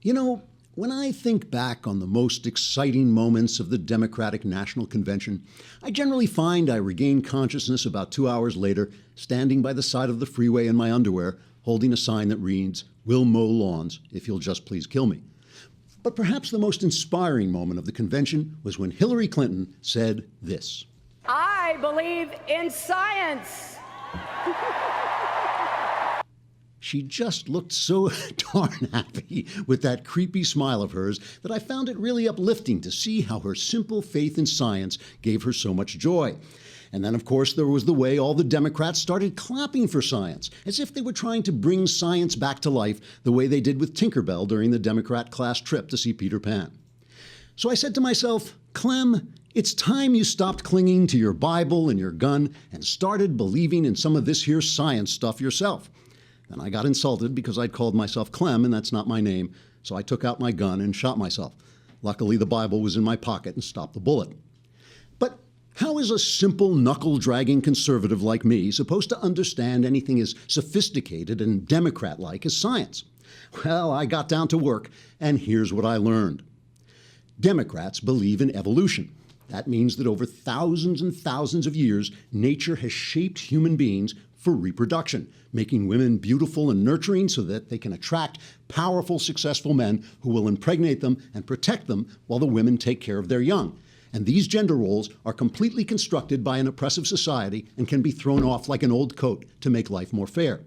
You know, when I think back on the most exciting moments of the Democratic National Convention, I generally find I regain consciousness about 2 hours later, standing by the side of the freeway in my underwear, holding a sign that reads, "We'll mow lawns if you'll just please kill me." But perhaps the most inspiring moment of the convention was when Hillary Clinton said this. I believe in science. She just looked so darn happy with that creepy smile of hers that I found it really uplifting to see how her simple faith in science gave her so much joy. And then, of course, there was the way all the Democrats started clapping for science, as if they were trying to bring science back to life the way they did with Tinkerbell during the Democrat class trip to see Peter Pan. So I said to myself, Clem, it's time you stopped clinging to your Bible and your gun and started believing in some of this here science stuff yourself. And I got insulted because I'd called myself Clem, and that's not my name, so I took out my gun and shot myself. Luckily, the Bible was in my pocket and stopped the bullet. But how is a simple, knuckle-dragging conservative like me supposed to understand anything as sophisticated and Democrat-like as science? Well, I got down to work, and here's what I learned. Democrats believe in evolution. That means that over thousands and thousands of years, nature has shaped human beings for reproduction, making women beautiful and nurturing so that they can attract powerful, successful men who will impregnate them and protect them while the women take care of their young. And these gender roles are completely constructed by an oppressive society and can be thrown off like an old coat to make life more fair.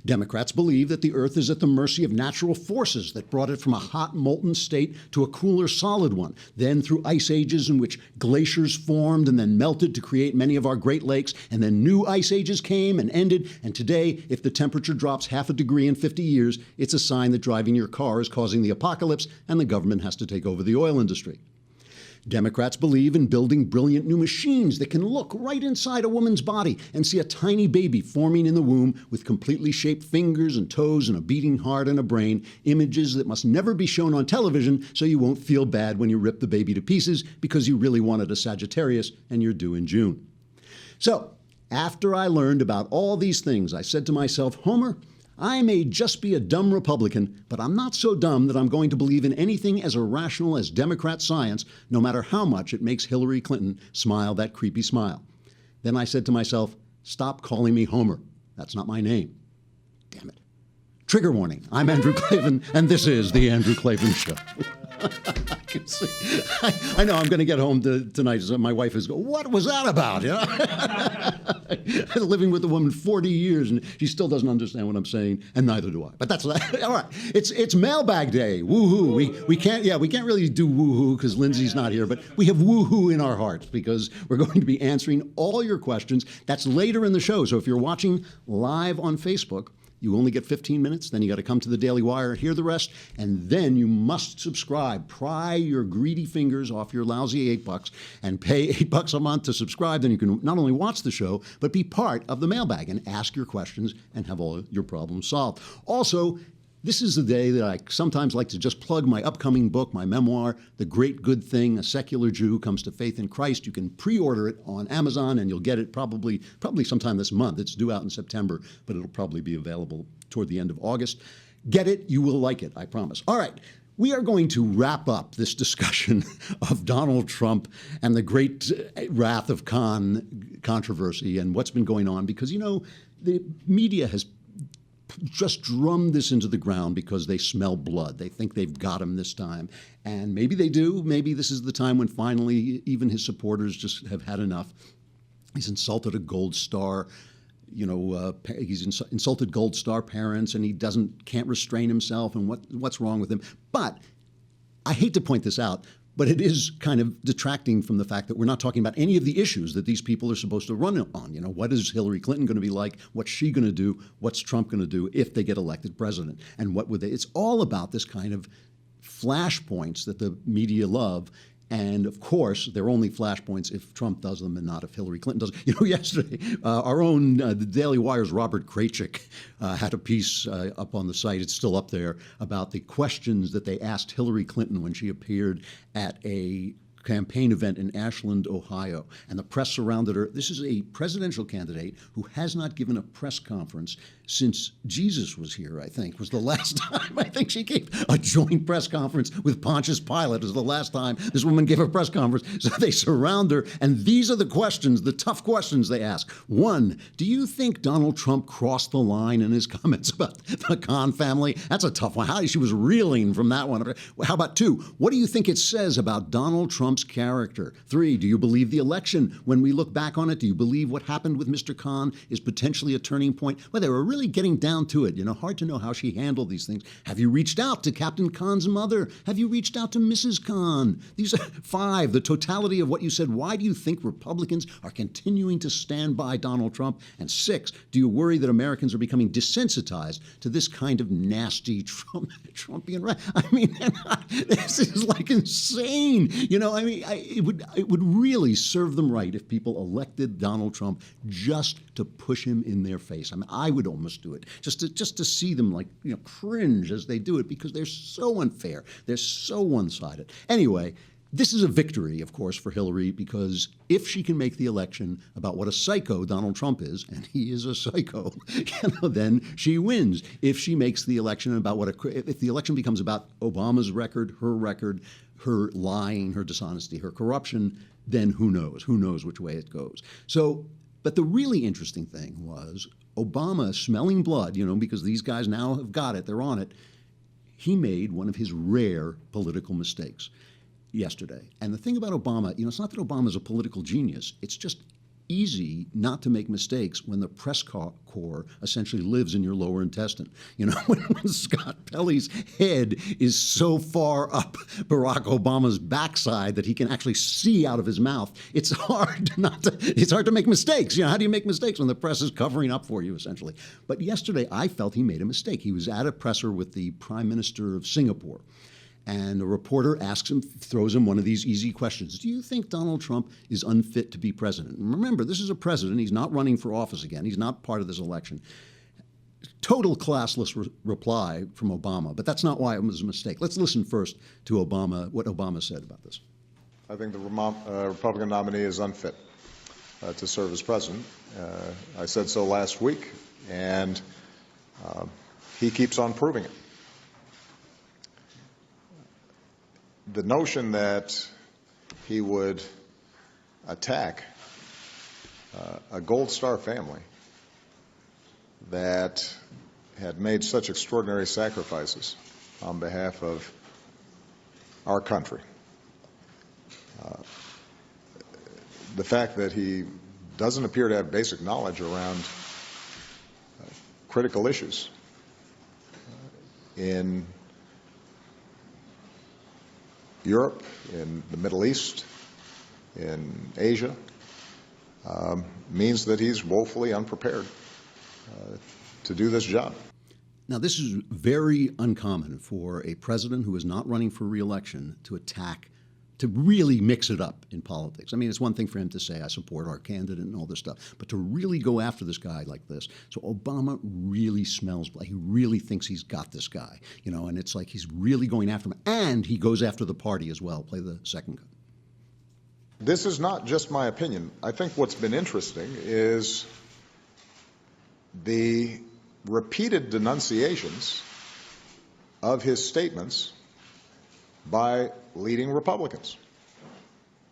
Democrats believe that the Earth is at the mercy of natural forces that brought it from a hot, molten state to a cooler, solid one, then through ice ages in which glaciers formed and then melted to create many of our Great Lakes, and then new ice ages came and ended, and today, if the temperature drops half a degree in 50 years, it's a sign that driving your car is causing the apocalypse and the government has to take over the oil industry. Democrats believe in building brilliant new machines that can look right inside a woman's body and see a tiny baby forming in the womb with completely shaped fingers and toes and a beating heart and a brain, images that must never be shown on television so you won't feel bad when you rip the baby to pieces because you really wanted a Sagittarius and you're due in June. So, after I learned about all these things, I said to myself, Homer, I may just be a dumb Republican, but I'm not so dumb that I'm going to believe in anything as irrational as Democrat science, no matter how much it makes Hillary Clinton smile that creepy smile. Then I said to myself, stop calling me Homer. That's not my name. Damn it. Trigger warning. I'm Andrew Klavan, and this is The Andrew Klavan Show. I can see. I know I'm going to get home tonight. So my wife is going, what was that about? You know? I've been living with a woman 40 years, and she still doesn't understand what I'm saying, and neither do I. But that's all right. It's Mailbag Day. Woohoo! We can't really do woohoo because Lindsay's not here, but we have woohoo in our hearts because we're going to be answering all your questions. That's later in the show. So if you're watching live on Facebook, you only get 15 minutes, then you got to come to the Daily Wire, hear the rest, and then you must subscribe. Pry your greedy fingers off your lousy $8 and pay $8 a month to subscribe. Then you can not only watch the show, but be part of the mailbag and ask your questions and have all your problems solved. Also, this is the day that I sometimes like to just plug my upcoming book, my memoir, The Great Good Thing, A Secular Jew Comes to Faith in Christ. You can pre-order it on Amazon, and you'll get it probably sometime this month. It's due out in September, but it'll probably be available toward the end of August. Get it. You will like it, I promise. All right. We are going to wrap up this discussion of Donald Trump and the great Wrath of Khan controversy and what's been going on because, you know, the media has just drummed this into the ground because they smell blood. They think they've got him this time. And maybe they do. Maybe this is the time when finally even his supporters just have had enough. He's insulted a Gold Star. He's insulted Gold Star parents, and he can't restrain himself, and what's wrong with him. But I hate to point this out, but it is kind of detracting from the fact that we're not talking about any of the issues that these people are supposed to run on. You know, what is Hillary Clinton going to be like? What's she going to do? What's Trump going to do if they get elected president? And what would they? It's all about this kind of flashpoints that the media love. And of course, they're only flashpoints if Trump does them and not if Hillary Clinton does. You know, yesterday, our own the Daily Wire's Robert Kraychik had a piece up on the site. It's still up there about the questions that they asked Hillary Clinton when she appeared at a campaign event in Ashland, Ohio, and the press surrounded her. This is a presidential candidate who has not given a press conference since Jesus was here, I think, was the last time. I think she gave a joint press conference with Pontius Pilate. It was the last time this woman gave a press conference. So they surround her, and these are the questions, the tough questions they ask. One, do you think Donald Trump crossed the line in his comments about the Khan family? That's a tough one. She was reeling from that one. How about two, what do you think it says about Donald Trump's character? Three, do you believe the election? When we look back on it, do you believe what happened with Mr. Khan is potentially a turning point? Well, they were really getting down to it. Hard to know how she handled these things. Have you reached out to Captain Khan's mother? Have you reached out to Mrs. Khan? These are five, the totality of what you said. Why do you think Republicans are continuing to stand by Donald Trump? And six, do you worry that Americans are becoming desensitized to this kind of nasty Trumpian right? I mean, this is like insane. It would really serve them right if people elected Donald Trump just to push him in their face. I mean, I would almost do it just to see them cringe as they do it, because they're so unfair. They're so one-sided. Anyway, this is a victory, of course, for Hillary, because if she can make the election about what a psycho Donald Trump is, and he is a psycho, then she wins. If she makes the election about if the election becomes about Obama's record, her lying, her dishonesty, her corruption, then who knows? Who knows which way it goes? So, but the really interesting thing was Obama smelling blood, because these guys now have got it, they're on it. He made one of his rare political mistakes yesterday. And the thing about Obama, it's not that Obama's a political genius. It's just easy not to make mistakes when the press corps essentially lives in your lower intestine. When Scott Pelley's head is so far up Barack Obama's backside that he can actually see out of his mouth, it's hard to make mistakes. How do you make mistakes when the press is covering up for you, essentially? But yesterday, I felt he made a mistake. He was at a presser with the Prime Minister of Singapore. And a reporter throws him one of these easy questions. Do you think Donald Trump is unfit to be president? And remember, this is a president. He's not running for office again. He's not part of this election. Total classless reply from Obama, but that's not why it was a mistake. Let's listen first to Obama, what Obama said about this. I think the Republican nominee is unfit to serve as president. I said so last week, and he keeps on proving it. The notion that he would attack a Gold Star family that had made such extraordinary sacrifices on behalf of our country, the fact that he doesn't appear to have basic knowledge around critical issues in Europe, in the Middle East, in Asia, means that he's woefully unprepared to do this job. Now, this is very uncommon for a president who is not running for re-election to really mix it up in politics. I mean, it's one thing for him to say, I support our candidate and all this stuff, but to really go after this guy like this. So Obama really smells blood. He really thinks he's got this guy, and it's like he's really going after him. And he goes after the party as well. Play the second cut. This is not just my opinion. I think what's been interesting is the repeated denunciations of his statements by leading Republicans,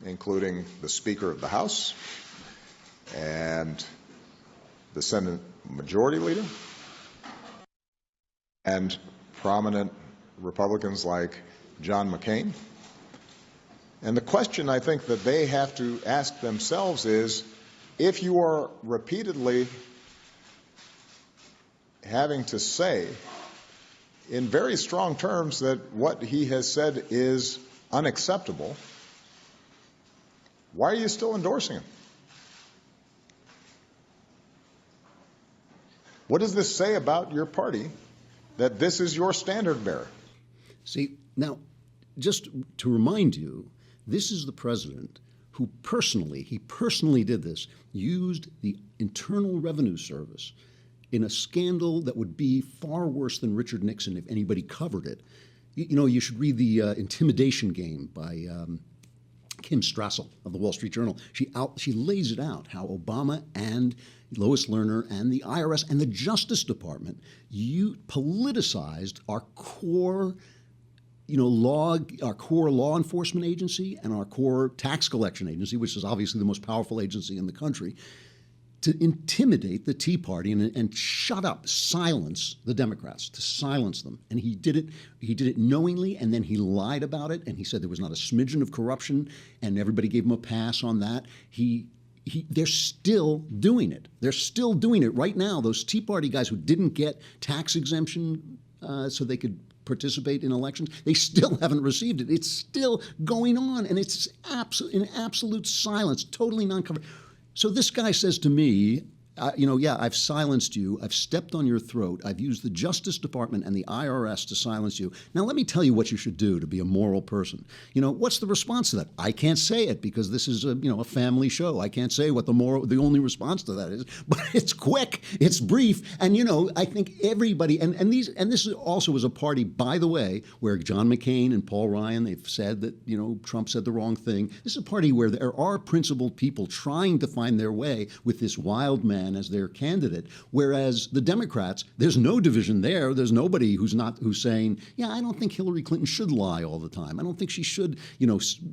including the Speaker of the House and the Senate Majority Leader and prominent Republicans like John McCain. And the question I think that they have to ask themselves is, if you are repeatedly having to say in very strong terms that what he has said is unacceptable, why are you still endorsing him? What does this say about your party that this is your standard bearer? See, now, just to remind you, this is the president who he personally did this, used the Internal Revenue Service in a scandal that would be far worse than Richard Nixon if anybody covered it. You should read the Intimidation Game by Kim Strassel of the Wall Street Journal. She lays it out how Obama and Lois Lerner and the IRS and the Justice Department politicized our core our core law enforcement agency and our core tax collection agency, which is obviously the most powerful agency in the country, to intimidate the Tea Party and shut up, silence the Democrats, to silence them. And he did it knowingly, and then he lied about it, and he said there was not a smidgen of corruption, and everybody gave him a pass on that. They're still doing it. They're still doing it right now. Those Tea Party guys who didn't get tax exemption so they could participate in elections, they still haven't received it. It's still going on, and it's in absolute silence, totally non-covered. So this guy says to me, I've silenced you. I've stepped on your throat. I've used the Justice Department and the IRS to silence you. Now, let me tell you what you should do to be a moral person. What's the response to that? I can't say it because this is a family show. I can't say what the only response to that is. But it's quick. It's brief. And, I think everybody, and this also was a party, by the way, where John McCain and Paul Ryan, they've said that, Trump said the wrong thing. This is a party where there are principled people trying to find their way with this wild man as their candidate, whereas the Democrats, there's no division there. There's nobody who's saying, I don't think Hillary Clinton should lie all the time. I don't think she should,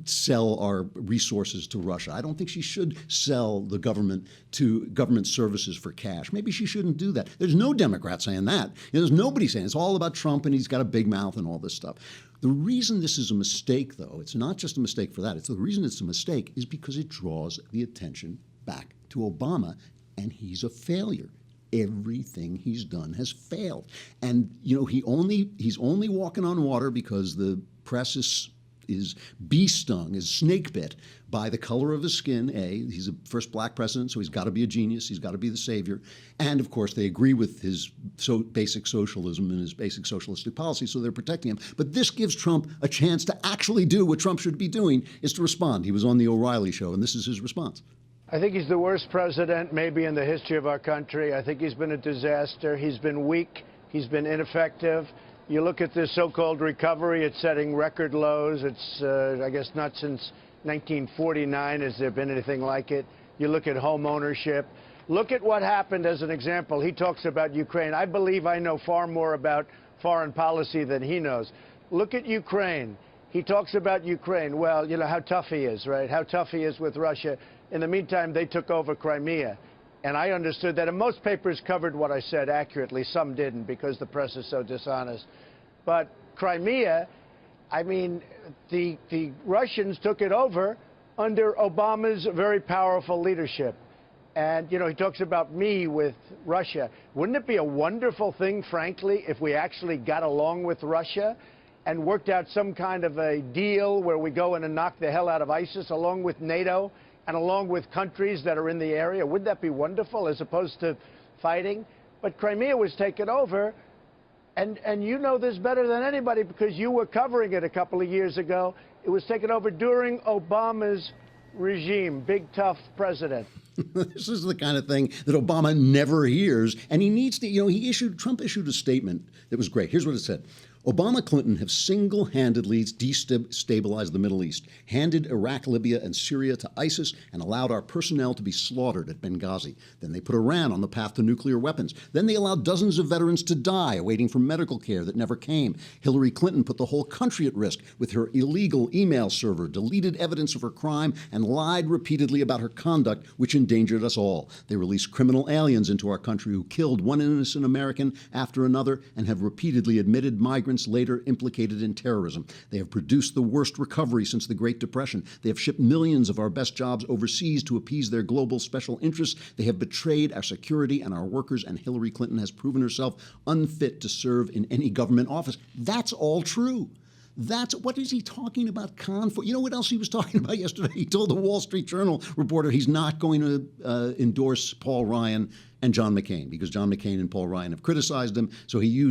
sell our resources to Russia. I don't think she should sell the government to government services for cash. Maybe she shouldn't do that. There's no Democrat saying that. There's nobody saying it. It's all about Trump and he's got a big mouth and all this stuff. The reason this is a mistake, though, it's not just a mistake for that. The reason it's a mistake is because it draws the attention back to Obama. And he's a failure. Everything he's done has failed. And, he's only walking on water because the press is bee stung, is snake bit by the color of his skin. He's the first black president, so he's got to be a genius. He's got to be the savior. And, of course, they agree with his basic socialism and his basic socialistic policy, so they're protecting him. But this gives Trump a chance to actually do what Trump should be doing, is to respond. He was on the O'Reilly show, and this is his response. I think he's the worst president maybe in the history of our country. I think he's been a disaster. He's been weak. He's been ineffective. You look at this so-called recovery, it's setting record lows. It's, I guess, not since 1949 has there been anything like it. You look at home ownership. Look at what happened as an example. He talks about Ukraine. I believe I know far more about foreign policy than he knows. Look at Ukraine. He talks about Ukraine. Well, how tough he is, right? How tough he is with Russia. In the meantime, they took over Crimea. And I understood that. And most papers covered what I said accurately. Some didn't because the press is so dishonest. But Crimea, I mean, the Russians took it over under Obama's very powerful leadership. And, he talks about me with Russia. Wouldn't it be a wonderful thing, frankly, if we actually got along with Russia and worked out some kind of a deal where we go in and knock the hell out of ISIS along with NATO and along with countries that are in the area? Wouldn't that be wonderful as opposed to fighting? But Crimea was taken over, and you know this better than anybody because you were covering it a couple of years ago. It was taken over during Obama's regime, big, tough president. This is the kind of thing that Obama never hears, and he needs to, Trump issued a statement that was great. Here's what it said. Obama Clinton have single-handedly destabilized the Middle East, handed Iraq, Libya, and Syria to ISIS, and allowed our personnel to be slaughtered at Benghazi. Then they put Iran on the path to nuclear weapons. Then they allowed dozens of veterans to die, waiting for medical care that never came. Hillary Clinton put the whole country at risk with her illegal email server, deleted evidence of her crime, and lied repeatedly about her conduct, which endangered us all. They released criminal aliens into our country who killed one innocent American after another and have repeatedly admitted migrants later implicated in terrorism. They have produced the worst recovery since the Great Depression. They have shipped millions of our best jobs overseas to appease their global special interests. They have betrayed our security and our workers, and Hillary Clinton has proven herself unfit to serve in any government office. That's all true. What is he talking about for? You know what else he was talking about yesterday? He told the Wall Street Journal reporter he's not going to endorse Paul Ryan and John McCain because John McCain and Paul Ryan have criticized him. So he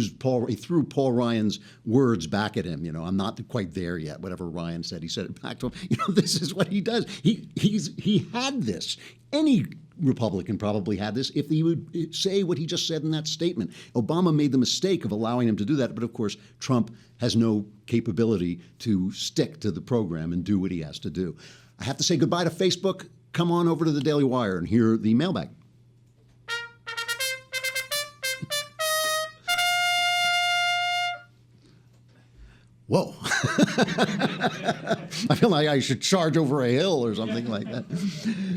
threw Paul Ryan's words back at him. I'm not quite there yet. Whatever Ryan said, he said it back to him. This is what he does. He had this. Any Republican probably had this if he would say what he just said in that statement. Obama made the mistake of allowing him to do that, but of course, Trump has no capability to stick to the program and do what he has to do. I have to say goodbye to Facebook. Come on over to the Daily Wire and hear the mailbag. Whoa. I feel like I should charge over a hill or something like that.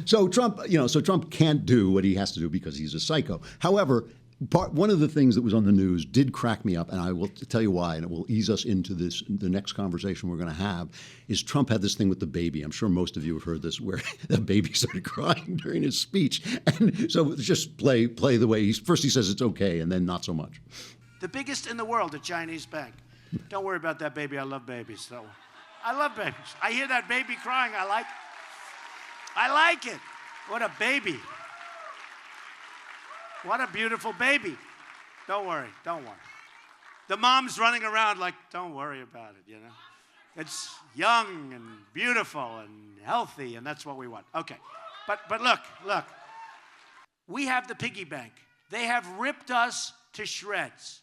So Trump can't do what he has to do because he's a psycho. However, one of the things that was on the news did crack me up, and I will tell you why, and it will ease us into the next conversation we're going to have, is Trump had this thing with the baby. I'm sure most of you have heard this, where the baby started crying during his speech. And so just play the way first he says it's okay, and then not so much. The biggest in the world, a Chinese bank. Don't worry about that baby. I love babies. So I love babies. I hear that baby crying. I like it. What a baby. What a beautiful baby. Don't worry. The mom's running around like, don't worry about it, you know. It's young and beautiful and healthy, and that's what we want. Okay. But look. We have the piggy bank. They have ripped us to shreds.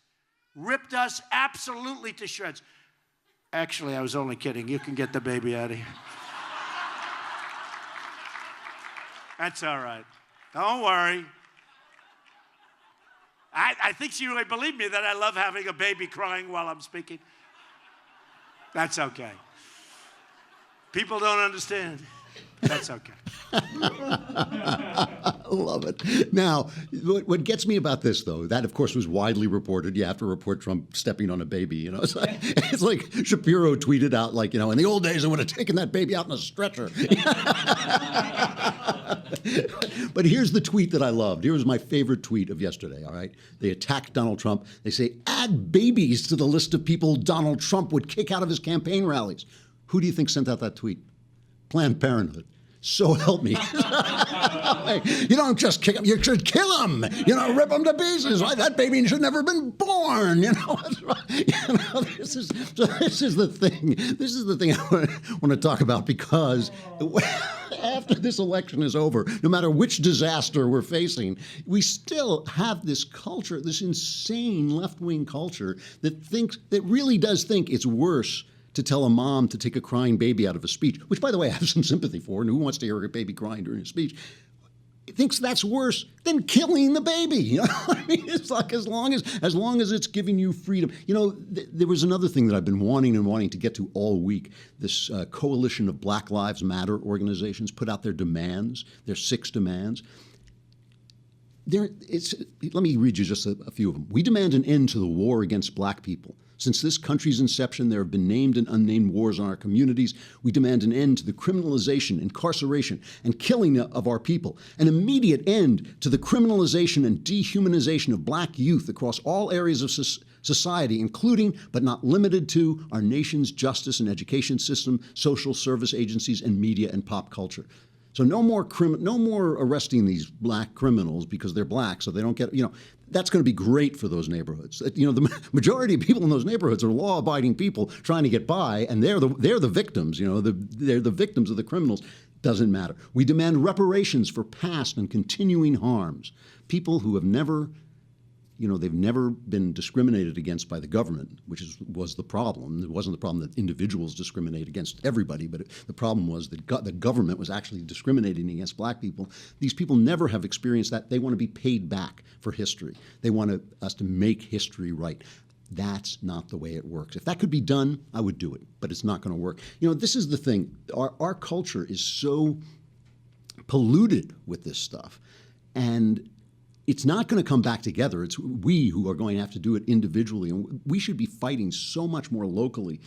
Ripped us absolutely to shreds. Actually, I was only kidding. You can get the baby out of here. That's all right. Don't worry. I think she really believed me that I love having a baby crying while I'm speaking. That's okay. People don't understand. That's okay. I love it. Now, what gets me about this, though, that, of course, was widely reported. You have to report Trump stepping on a baby. You know, it's like Shapiro tweeted out, like, you know, in the old days, I would have taken that baby out in a stretcher. But here's the tweet that I loved. Here was my favorite tweet of yesterday, all right? They attacked Donald Trump. They say, add babies to the list of people Donald Trump would kick out of his campaign rallies. Who do you think sent out that tweet? Planned Parenthood. So help me. You don't just kick him, you should kill him. You know, rip him to pieces. Right? That baby should never have been born. You know, that's right. You know, this is the thing. This is the thing I want to talk about, because after this election is over, no matter which disaster we're facing, we still have this culture, this insane left-wing culture that really does think it's worse to tell a mom to take a crying baby out of a speech, which, by the way, I have some sympathy for, and who wants to hear a baby crying during a speech, thinks that's worse than killing the baby. You know? I mean, it's like as long as it's giving you freedom. You know, there was another thing that I've been wanting to get to all week. This coalition of Black Lives Matter organizations put out their demands, their 6 demands. Let me read you just a few of them. We demand an end to the war against black people. Since this country's inception, there have been named and unnamed wars on our communities. We demand an end to the criminalization, incarceration, and killing of our people. An immediate end to the criminalization and dehumanization of black youth across all areas of society, including, but not limited to, our nation's justice and education system, social service agencies, and media and pop culture. So no more arresting these black criminals because they're black, so they don't get, you know, that's going to be great for those neighborhoods. You know, the majority of people in those neighborhoods are law-abiding people trying to get by, and they're the victims. You know, they're the victims of the criminals. Doesn't matter. We demand reparations for past and continuing harms. People who have never, you know, they've never been discriminated against by the government, which was the problem. It wasn't the problem that individuals discriminate against everybody, but the problem was that the government was actually discriminating against black people. These people never have experienced that. They want to be paid back for history. They want us to make history right. That's not the way it works. If that could be done, I would do it, but it's not going to work. You know, this is the thing. Our culture is so polluted with this stuff, and it's not going to come back together. It's we who are going to have to do it individually, and we should be fighting so much more locally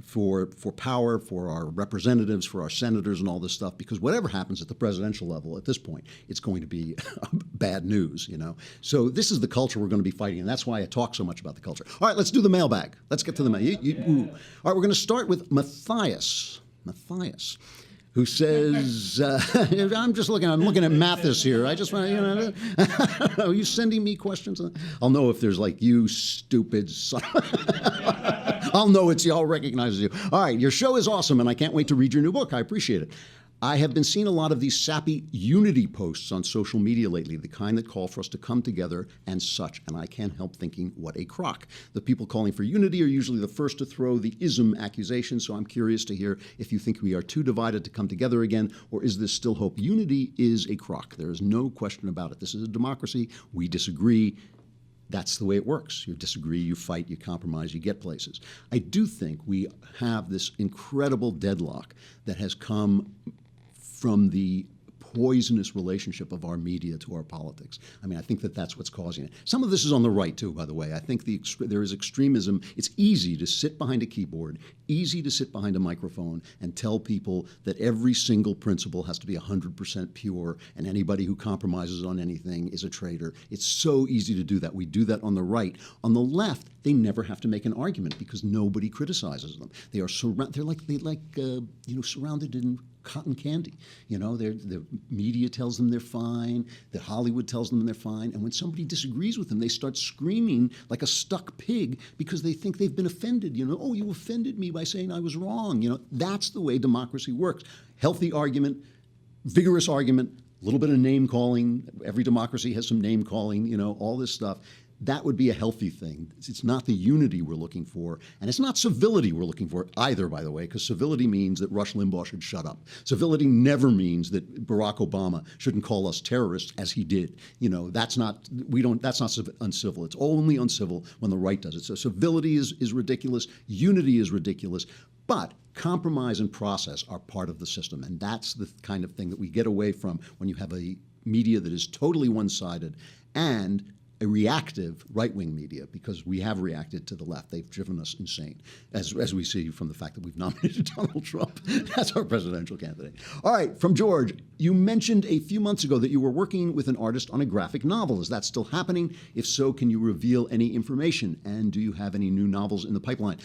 for power, for our representatives, for our senators, and all this stuff. Because whatever happens at the presidential level at this point, it's going to be bad news. You know. So this is the culture we're going to be fighting, and that's why I talk so much about the culture. All right, let's do the mailbag. Let's get to the mail. All right, we're going to start with Matthias. Who says, I'm looking at Mathis here. I just want to, you know, are you sending me questions? I'll know if there's like, you stupid son. I'll know it's y'all recognizes you. All right, your show is awesome, and I can't wait to read your new book. I appreciate it. I have been seeing a lot of these sappy unity posts on social media lately, the kind that call for us to come together and such, and I can't help thinking, what a crock. The people calling for unity are usually the first to throw the ism accusation, so I'm curious to hear if you think we are too divided to come together again, or is this still hope? Unity is a crock. There is no question about it. This is a democracy. We disagree. That's the way it works. You disagree, you fight, you compromise, you get places. I do think we have this incredible deadlock that has come from the poisonous relationship of our media to our politics. I mean, I think that that's what's causing it. Some of this is on the right, too, by the way. I think there is extremism. It's easy to sit behind a keyboard, easy to sit behind a microphone and tell people that every single principle has to be 100% pure and anybody who compromises on anything is a traitor. It's so easy to do that. We do that on the right. On the left, they never have to make an argument because nobody criticizes them. They are surrounded in cotton candy. The media tells them they're fine, the Hollywood tells them they're fine, and when somebody disagrees with them, they start screaming like a stuck pig because they think they've been offended. Oh, you offended me by saying I was wrong. That's the way democracy works. Healthy argument, vigorous argument, a little bit of name calling. Every democracy has some name calling, all this stuff. That would be a healthy thing. It's not the unity we're looking for, and it's not civility we're looking for either, by the way, because civility means that Rush Limbaugh should shut up. Civility never means that Barack Obama shouldn't call us terrorists, as he did. That's not uncivil. It's only uncivil when the right does it. So civility is ridiculous. Unity is ridiculous. But compromise and process are part of the system, and that's the kind of thing that we get away from when you have a media that is totally one-sided and a reactive right-wing media, because we have reacted to the left. They've driven us insane, as we see from the fact that we've nominated Donald Trump as our presidential candidate. All right, from George, you mentioned a few months ago that you were working with an artist on a graphic novel. Is that still happening? If so, can you reveal any information? And do you have any new novels in the pipeline?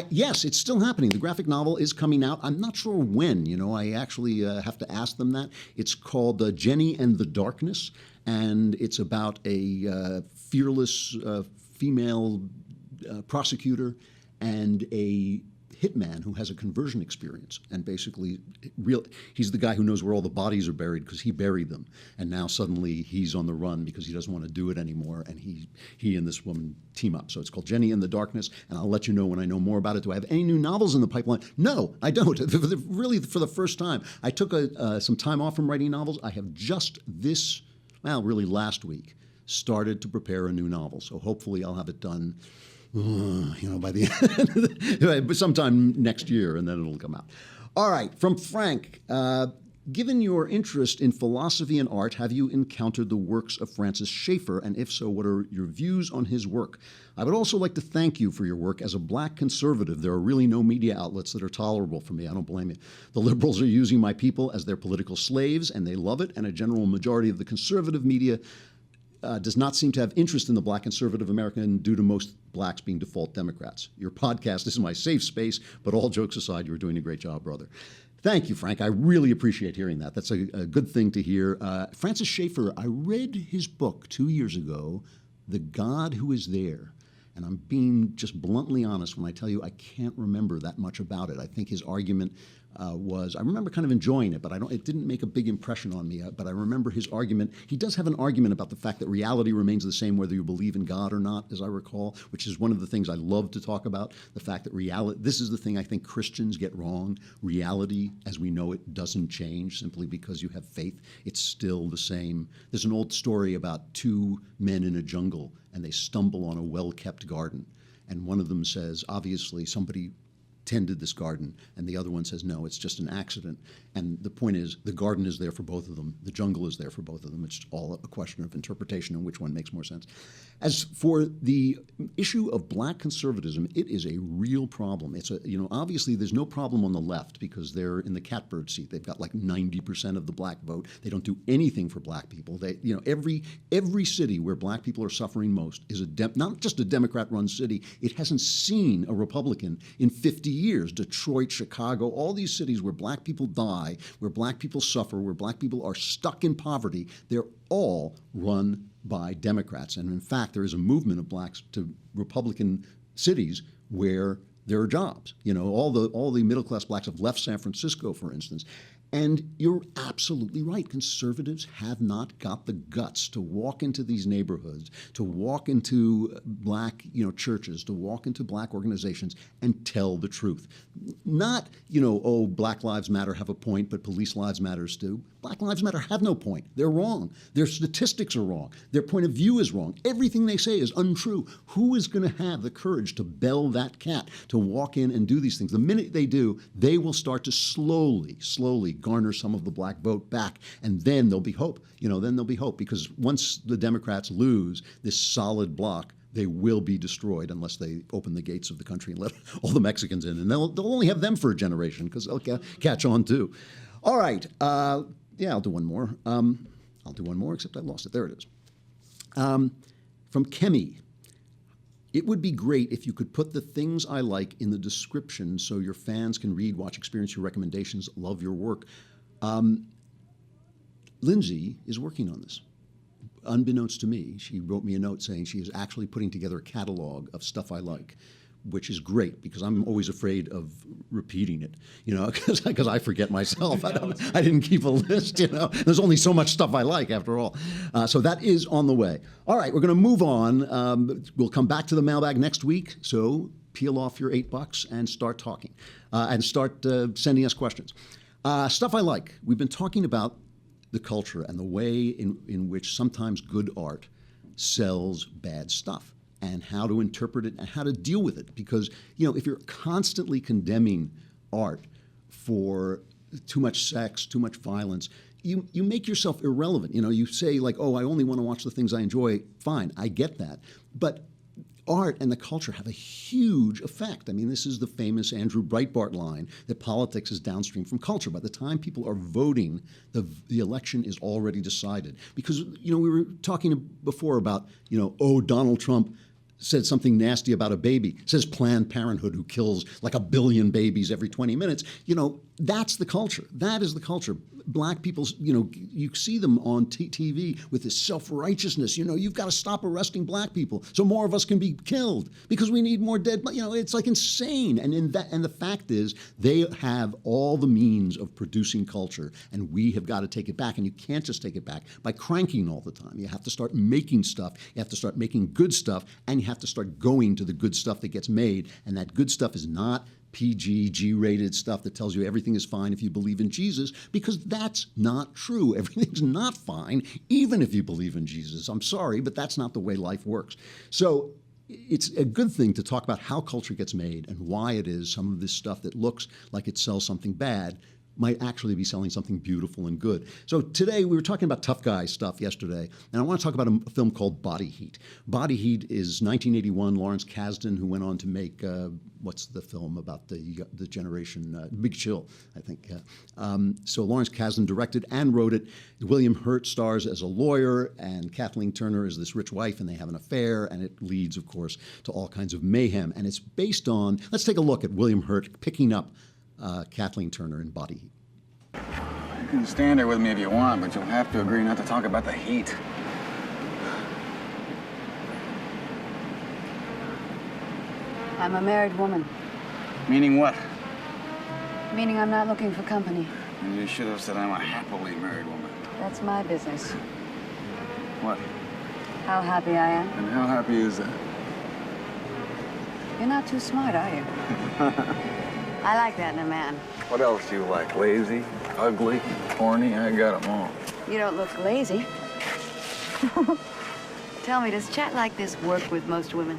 Yes, it's still happening. The graphic novel is coming out. I'm not sure when. I actually have to ask them that. It's called Jenny and the Darkness. And it's about a fearless female prosecutor and a hitman who has a conversion experience. And basically, he's the guy who knows where all the bodies are buried because he buried them. And now suddenly he's on the run because he doesn't want to do it anymore. And he and this woman team up. So it's called Jenny and the Darkness. And I'll let you know when I know more about it. Do I have any new novels in the pipeline? No, I don't. Really, for the first time. I took some time off from writing novels. I have just really last week, started to prepare a new novel. So hopefully I'll have it done, by the end, but sometime next year, and then it'll come out. All right, from Frank. Given your interest in philosophy and art, have you encountered the works of Francis Schaeffer? And if so, what are your views on his work? I would also like to thank you for your work. As a black conservative, there are really no media outlets that are tolerable for me. I don't blame you. The liberals are using my people as their political slaves, and they love it. And a general majority of the conservative media does not seem to have interest in the black conservative American due to most blacks being default Democrats. Your podcast is my safe space, but all jokes aside, you're doing a great job, brother. Thank you, Frank. I really appreciate hearing that. That's a good thing to hear. Francis Schaeffer, I read his book 2 years ago, The God Who Is There. And I'm being just bluntly honest when I tell you I can't remember that much about it. I think his argument I remember kind of enjoying it, but it didn't make a big impression on me. But I remember his argument. He does have an argument about the fact that reality remains the same whether you believe in God or not, as I recall, which is one of the things I love to talk about, the fact that this is the thing I think Christians get wrong. Reality, as we know it, doesn't change simply because you have faith. It's still the same. There's an old story about two men in a jungle, and they stumble on a well-kept garden. And one of them says, obviously, somebody tended this garden, and the other one says, no, it's just an accident. And the point is, the garden is there for both of them. The jungle is there for both of them. It's all a question of interpretation and which one makes more sense. As for the issue of black conservatism, it is a real problem. It's obviously there's no problem on the left because they're in the catbird seat. They've got like 90% of the black vote. They don't do anything for black people. Every city where black people are suffering most is not just a Democrat-run city. It hasn't seen a Republican in 50 years. Detroit, Chicago, all these cities where black people die, where black people suffer, where black people are stuck in poverty, they're all run by Democrats. And in fact, there is a movement of blacks to Republican cities where there are jobs. All the middle-class blacks have left San Francisco, for instance. And you're absolutely right. Conservatives have not got the guts to walk into these neighborhoods, to walk into black, churches, to walk into black organizations and tell the truth. Not, oh, Black Lives Matter have a point, but police lives matters too. Black Lives Matter have no point. They're wrong. Their statistics are wrong. Their point of view is wrong. Everything they say is untrue. Who is going to have the courage to bell that cat, to walk in and do these things? The minute they do, they will start to slowly garner some of the black vote back, and then there'll be hope. Then there'll be hope, because once the Democrats lose this solid block, they will be destroyed unless they open the gates of the country and let all the Mexicans in. And they'll only have them for a generation, because they'll catch on too. All right. I'll do one more. Except I lost it. There it is. From Kemi. It would be great if you could put the things I like in the description so your fans can read, watch, experience your recommendations, love your work. Lindsay is working on this. Unbeknownst to me, she wrote me a note saying she is actually putting together a catalog of stuff I like, which is great, because I'm always afraid of repeating it, because I forget myself. I didn't keep a list, There's only so much stuff I like, after all. So that is on the way. All right, we're going to move on. We'll come back to the mailbag next week, so peel off your $8 and start talking, and start sending us questions. Stuff I like. We've been talking about the culture and the way in which sometimes good art sells bad stuff, and how to interpret it and how to deal with it. Because, if you're constantly condemning art for too much sex, too much violence, you make yourself irrelevant. You say, like, oh, I only want to watch the things I enjoy. Fine, I get that. But art and the culture have a huge effect. I mean, this is the famous Andrew Breitbart line that politics is downstream from culture. By the time people are voting, the election is already decided. Because, we were talking before about, Donald Trump said something nasty about a baby, says Planned Parenthood, who kills like 1 billion babies every 20 minutes. That's the culture. That is the culture. Black people, you see them on TV with this self-righteousness. You've got to stop arresting black people so more of us can be killed because we need more dead. It's like insane. And the fact is, they have all the means of producing culture, and we have got to take it back. And you can't just take it back by cranking all the time. You have to start making stuff. You have to start making good stuff, and you have to start going to the good stuff that gets made. And that good stuff is not PG, G-rated stuff that tells you everything is fine if you believe in Jesus, because that's not true. Everything's not fine, even if you believe in Jesus. I'm sorry, but that's not the way life works. So it's a good thing to talk about how culture gets made and why it is some of this stuff that looks like it sells something bad might actually be selling something beautiful and good. So today, we were talking about tough guy stuff yesterday, and I want to talk about a film called Body Heat. Body Heat is 1981, Lawrence Kasdan, who went on to make, what's the film about the generation, Big Chill, I think. So Lawrence Kasdan directed and wrote it. William Hurt stars as a lawyer, and Kathleen Turner is this rich wife, and they have an affair, and it leads, of course, to all kinds of mayhem. And it's based on, let's take a look at William Hurt picking up Kathleen Turner in Body Heat. You can stand there with me if you want, but you'll have to agree not to talk about the heat. I'm a married woman. Meaning what? Meaning I'm not looking for company. You should have said I'm a happily married woman. That's my business. What? How happy I am. And how happy is that? You're not too smart, are you? I like that in a man. What else do you like? Lazy, ugly, horny? I got them all. You don't look lazy. Tell me, does chat like this work with most women?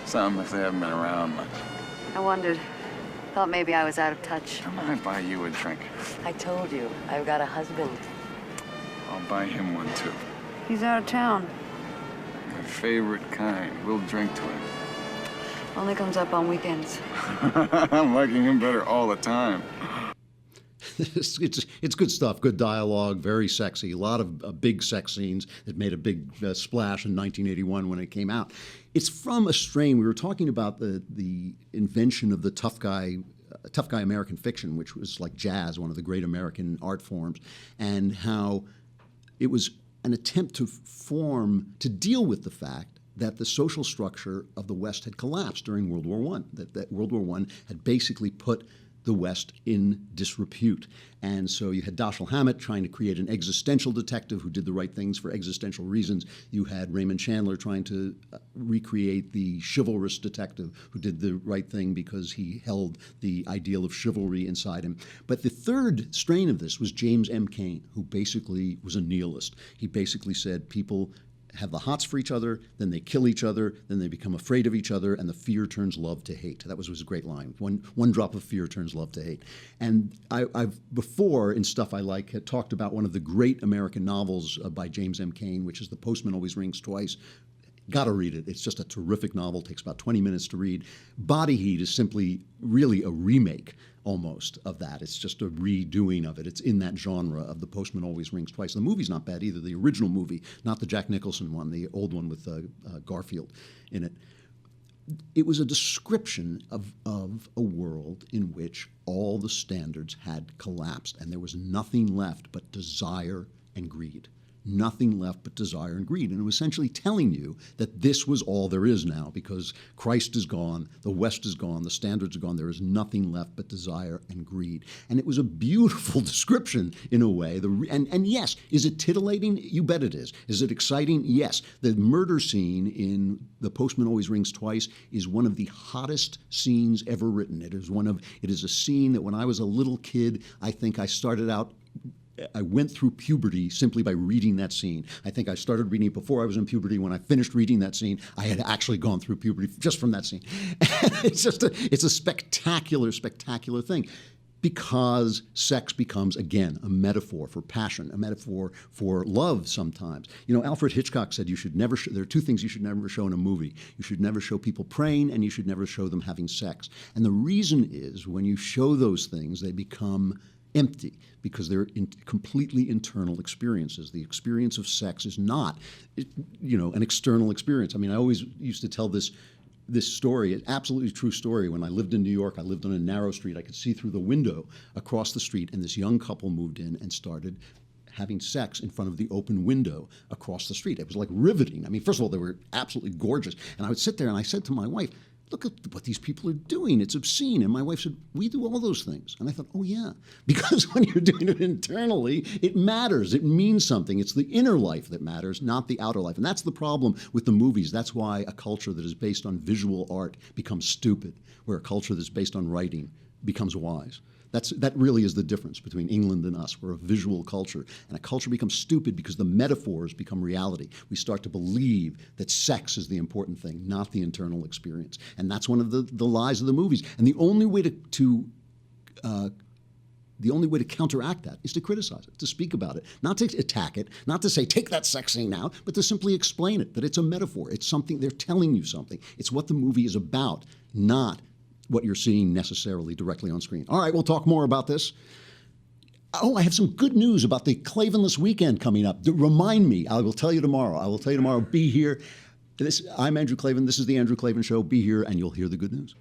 Some, if they haven't been around much. I wondered. Thought maybe I was out of touch. I might buy you a drink. I told you, I've got a husband. I'll buy him one, too. He's out of town. My favorite kind. We'll drink to him. Only comes up on weekends. I'm liking him better all the time. It's good stuff, good dialogue, very sexy. A lot of big sex scenes that made a big splash in 1981 when it came out. It's from a strain. We were talking about the invention of the tough guy American fiction, which was like jazz, one of the great American art forms, and how it was an attempt to deal with the fact that the social structure of the West had collapsed during World War I, that World War I had basically put the West in disrepute. And so you had Dashiell Hammett trying to create an existential detective who did the right things for existential reasons. You had Raymond Chandler trying to recreate the chivalrous detective who did the right thing because he held the ideal of chivalry inside him. But the third strain of this was James M. Cain, who basically was a nihilist. He basically said people have the hots for each other, then they kill each other, then they become afraid of each other, and the fear turns love to hate. That was a great line. One drop of fear turns love to hate. And I've before, in Stuff I Like, had talked about one of the great American novels by James M. Cain, which is The Postman Always Rings Twice. Got to read it. It's just a terrific novel. It takes about 20 minutes to read. Body Heat is simply really a remake almost of that. It's just a redoing of it. It's in that genre of The Postman Always Rings Twice. The movie's not bad either. The original movie, not the Jack Nicholson one, the old one with Garfield in it. It was a description of a world in which all the standards had collapsed and there was nothing left but desire and greed. Nothing left but desire and greed. And it was essentially telling you that this was all there is now because Christ is gone, the West is gone, the standards are gone, there is nothing left but desire and greed. And it was a beautiful description in a way. And yes, is it titillating? You bet it is. Is it exciting? Yes. The murder scene in The Postman Always Rings Twice is one of the hottest scenes ever written. It is a scene that when I was a little kid, I think I went through puberty simply by reading that scene. I think I started reading it before I was in puberty. When I finished reading that scene, I had actually gone through puberty just from that scene. It's a spectacular, spectacular thing because sex becomes, again, a metaphor for passion, a metaphor for love sometimes. You know, Alfred Hitchcock said there are two things you should never show in a movie. You should never show people praying and you should never show them having sex. And the reason is when you show those things, they become empty because they're completely internal experiences. The experience of sex is not, an external experience. I mean, I always used to tell this story, an absolutely true story. When I lived in New York, I lived on a narrow street. I could see through the window across the street, and this young couple moved in and started having sex in front of the open window across the street. It was like riveting. I mean, first of all, they were absolutely gorgeous. And I would sit there and I said to my wife, look at what these people are doing. It's obscene. And my wife said, we do all those things. And I thought, oh, yeah. Because when you're doing it internally, it matters. It means something. It's the inner life that matters, not the outer life. And that's the problem with the movies. That's why a culture that is based on visual art becomes stupid, where a culture that's based on writing becomes wise. That really is the difference between England and us. We're a visual culture, and a culture becomes stupid because the metaphors become reality. We start to believe that sex is the important thing, not the internal experience. And that's one of the lies of the movies. And the only way to counteract that is to criticize it, to speak about it, not to attack it, not to say, take that sex scene out, but to simply explain it, that it's a metaphor. It's something, they're telling you something. It's what the movie is about, not what you're seeing necessarily directly on screen. All right, we'll talk more about this. Oh, I have some good news about the Klavanless weekend coming up. Remind me. I will tell you tomorrow. Be here. I'm Andrew Klavan. This is The Andrew Klavan Show. Be here, and you'll hear the good news.